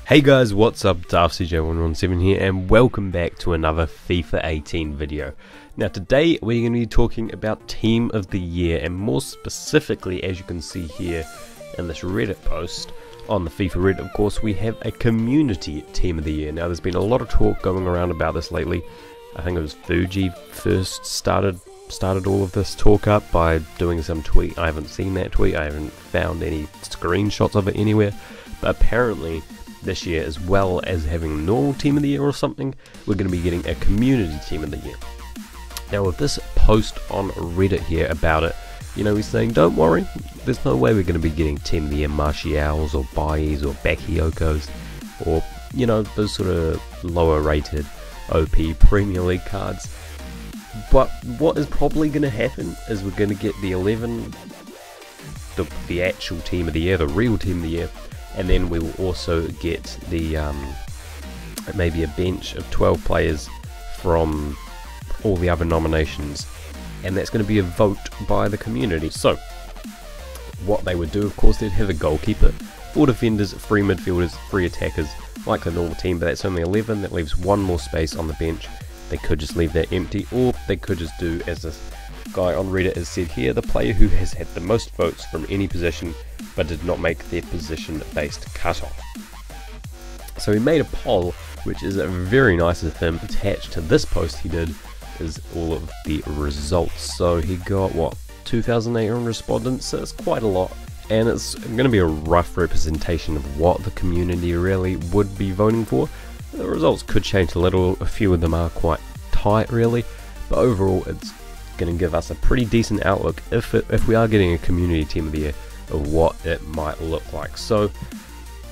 Hey guys, what's up? DarthCJ117 here and welcome back to another FIFA 18 video. Now today we're going to be talking about Team of the Year, and more specifically, as you can see here in this Reddit post on the FIFA Reddit, of course, we have a community Team of the Year. Now there's been a lot of talk going around about this lately. I think it was Fuji first started all of this talk up by doing some tweet. I haven't seen that tweet, I haven't found any screenshots of it anywhere, but apparently this year, as well as having a normal Team of the Year or something, we're going to be getting a community Team of the Year. Now with this post on Reddit here about it, you know, he's saying don't worry, there's no way we're going to be getting Team of the Year Martials or Baillis or Bakayokos or, you know, those sort of lower rated OP Premier League cards. But what is probably going to happen is we're going to get the 11, the actual Team of the Year, the real Team of the Year, and then we will also get the maybe a bench of 12 players from all the other nominations, and that's going to be a vote by the community. So what they would do, of course, they'd have a goalkeeper, 4 defenders, 3 midfielders, 3 attackers, like the normal team, but that's only 11. That leaves 1 more space on the bench. They could just leave that empty, or they could just do, as this guy on Reddit has said here, the player who has had the most votes from any position but did not make their position based cutoff. So he made a poll, which is very nice of him. Attached to this post he did is all of the results. So he got, what, 2,800 respondents, so it's quite a lot, and it's going to be a rough representation of what the community really would be voting for. The results could change a little, a few of them are quite tight really, but overall it's going to give us a pretty decent outlook if we are getting a community Team of the Year of what it might look like. So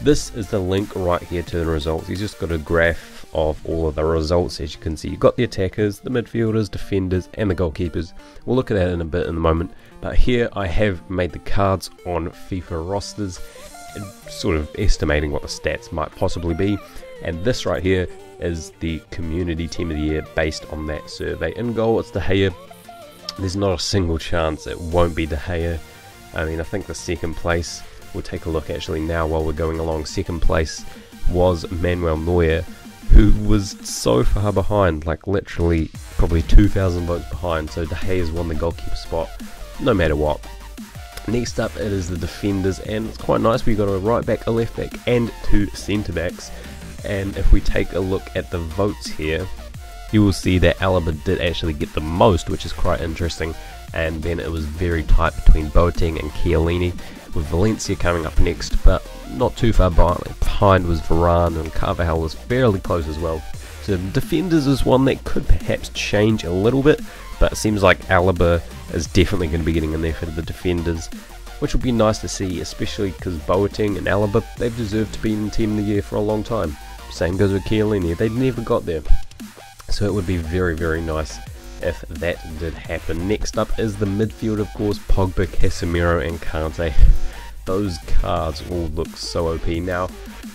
this is the link right here to the results. He's just got a graph of all of the results. As you can see, you've got the attackers, the midfielders, defenders, and the goalkeepers. We'll look at that in a bit in a moment, but here I have made the cards on FIFA rosters, sort of estimating what the stats might possibly be, and this right here is the community Team of the Year based on that survey. In goal it's De Gea. There's not a single chance it won't be De Gea. I mean, I think the second place, we'll take a look actually now while we're going along, second place was Manuel Neuer, who was so far behind, like literally probably 2,000 votes behind, so De Gea's won the goalkeeper spot no matter what. Next up it is the defenders, and it's quite nice, we've got a right back, a left back, and 2 centre backs. And if we take a look at the votes here, you will see that Alaba did actually get the most, which is quite interesting. And then it was very tight between Boateng and Chiellini, with Valencia coming up next, but not too far behind was Varane, and Carvajal was fairly close as well. So defenders is one that could perhaps change a little bit, but it seems like Alaba is definitely going to be getting in there for the defenders, which will be nice to see, especially because Boateng and Alaba, they've deserved to be in Team of the Year for a long time. Same goes with Chiellini, they never got there. So it would be very, very nice if that did happen. Next up is the midfield, of course, Pogba, Casemiro and Kante. Those cards all look so OP. Now,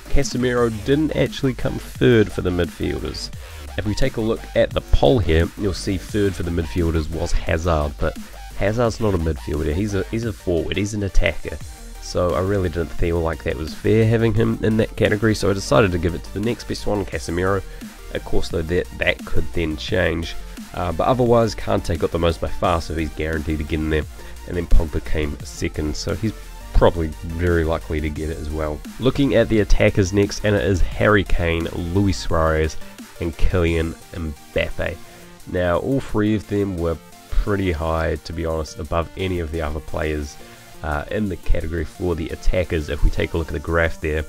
Casemiro didn't actually come third for the midfielders. If we take a look at the poll here, you'll see third for the midfielders was Hazard, but Hazard's not a midfielder, he's a forward, he's an attacker. So I really didn't feel like that was fair having him in that category, so I decided to give it to the next best one, Casemiro. Of course though, that could then change. But otherwise, Kante got the most by far, so he's guaranteed to get in there. And then Pogba came second, so he's probably very likely to get it as well. Looking at the attackers next, and it is Harry Kane, Luis Suarez, and Kylian Mbappe. Now, all 3 of them were pretty high, to be honest, above any of the other players in the category for the attackers. If we take a look at the graph there,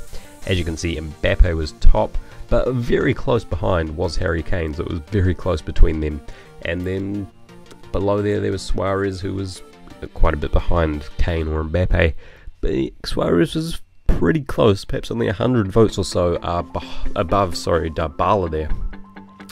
as you can see, Mbappe was top, but very close behind was Harry Kane, so it was very close between them. And then below there was Suarez, who was quite a bit behind Kane or Mbappe, but Suarez was pretty close, perhaps only 100 votes or so above, Dybala there.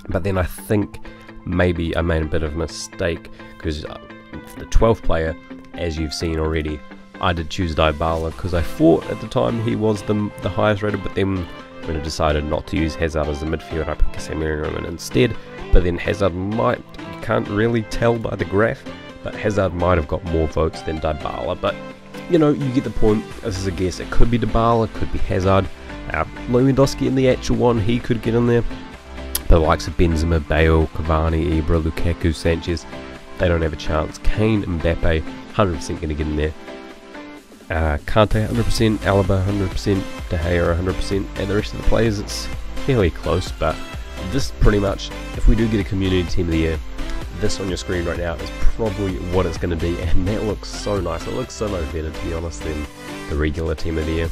But then I think maybe I made a bit of a mistake, because the 12th player, as you've seen already, I did choose Dybala because I thought at the time he was the highest rated, but then when I decided not to use Hazard as the midfield, I put Casemiro in instead. But then Hazard might, you can't really tell by the graph, but Hazard might have got more votes than Dybala. But you know, you get the point. This is a guess. It could be Dybala, it could be Hazard. Lewandowski in the actual one, he could get in there. The likes of Benzema, Bale, Cavani, Ibra, Lukaku, Sanchez, they don't have a chance. Kane, Mbappe, 100% going to get in there. Kante 100%, Alaba 100%, De Gea 100%, and the rest of the players it's fairly close, but this pretty much, if we do get a community team of the year, this on your screen right now is probably what it's going to be, and that looks so nice. It looks so much better, to be honest, than the regular team of the year.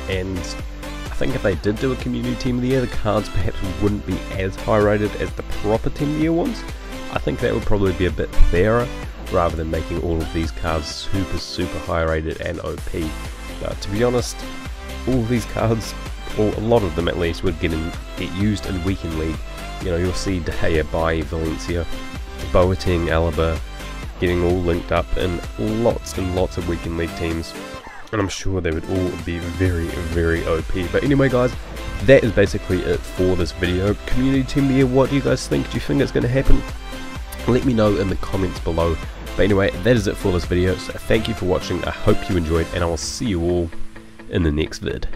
And I think if they did do a community team of the year, the cards perhaps wouldn't be as high rated as the proper team of the year ones. I think that would probably be a bit fairer, rather than making all of these cards super high rated and OP. But to be honest, all of these cards, or a lot of them at least, would get used in Weekend League. You know, you'll see De Gea by Valencia, Boateng, Alaba getting all linked up in lots and lots of Weekend League teams, and I'm sure they would all be very OP. But anyway guys, that is basically it for this video. Community team of the year, what do you guys think? Do you think it's going to happen? Let me know in the comments below. But anyway, that is it for this video, so thank you for watching. I hope you enjoyed, and I will see you all in the next vid.